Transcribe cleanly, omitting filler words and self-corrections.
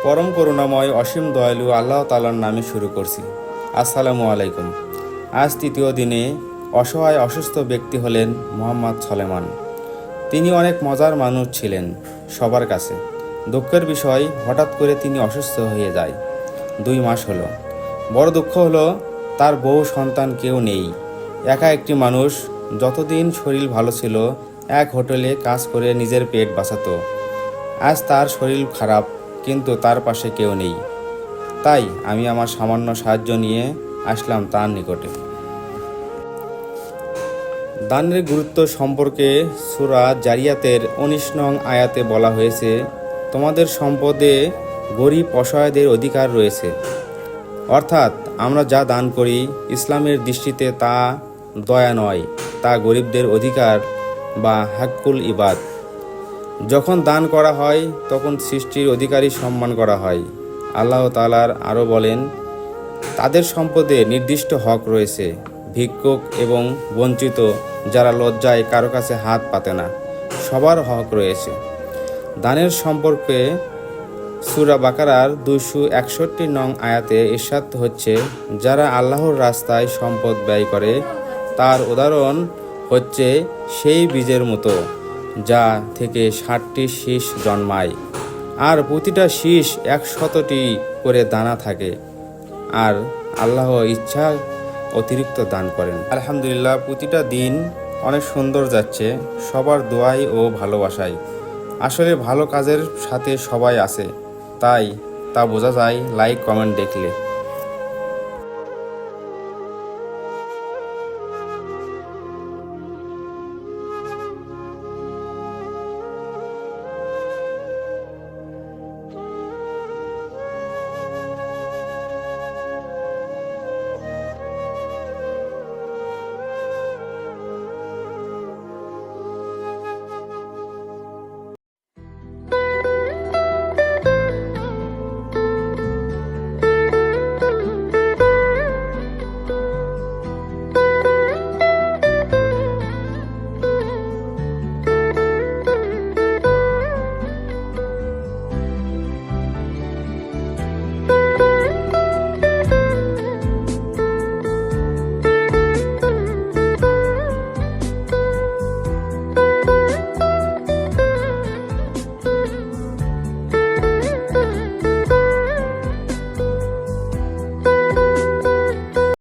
পরম করুণাময় অসীম দয়ালু আল্লাহ তাআলার নামে শুরু করছি। আসসালামু আলাইকুম। আজ তৃতীয় দিনে অসহায় অসুস্থ ব্যক্তি হলেন মোহাম্মদ সলেমান। তিনি অনেক মজার মানুষ ছিলেন সবার কাছে। দুঃখের বিষয়, হঠাৎ করে তিনি অসুস্থ হয়ে যায়। 2 মাস হলো। বড় দুঃখ হলো তার বউ সন্তান কেউ নেই। একা একটি মানুষ। যতদিন শরীর ভালো ছিল এক হোটেলে কাজ করে নিজের পেট বাঁচাতো। আজ তার শরীর খারাপ, কিন্তু তার পাশে কেউ নেই। তাই আমি আমার সামান্য সাহায্য নিয়ে আসলাম তার নিকটে। দানের গুরুত্ব সম্পর্কে সূরা জারিয়াতের 19 নং আয়াতে বলা হয়েছে, তোমাদের সম্পদে গরিব অসহায়দের অধিকার রয়েছে। অর্থাৎ আমরা যা দান করি ইসলামের দৃষ্টিতে তা দয়া নয়, তা গরিবদের অধিকার বা হাক্কুল ইবাদ। যখন দান করা হয় তখন সৃষ্টির অধিকারী সম্মান করা হয়। আল্লাহ তাআলা আরও বলেন, তাদের সম্পদে নির্দিষ্ট হক রয়েছে। ভিক্ষুক এবং বঞ্চিত, যারা লজ্জায় কারো কাছে হাত পাতে না, সবার হক রয়েছে। দানের সম্পর্কে সূরা বাকারার 261 নং আয়াতে ইরশাদ হচ্ছে, যারা আল্লাহর রাস্তায় সম্পদ ব্যয় করে তার উদাহরণ হচ্ছে সেই বীজের মতো যা থেকে 60টি শীষ জন্মায়, আর প্রতিটা শীষ 100টি করে দানা থাকে, আর আল্লাহ ইচ্ছা অতিরিক্ত দান করেন। আলহামদুলিল্লাহ, প্রতিটা দিন অনেক সুন্দর যাচ্ছে সবার দোয়াই ও ভালোবাসায়। আসলে ভালো কাজের সাথে সবাই আছে, তাই তা বোঝা যায় লাইক কমেন্ট দেখলে।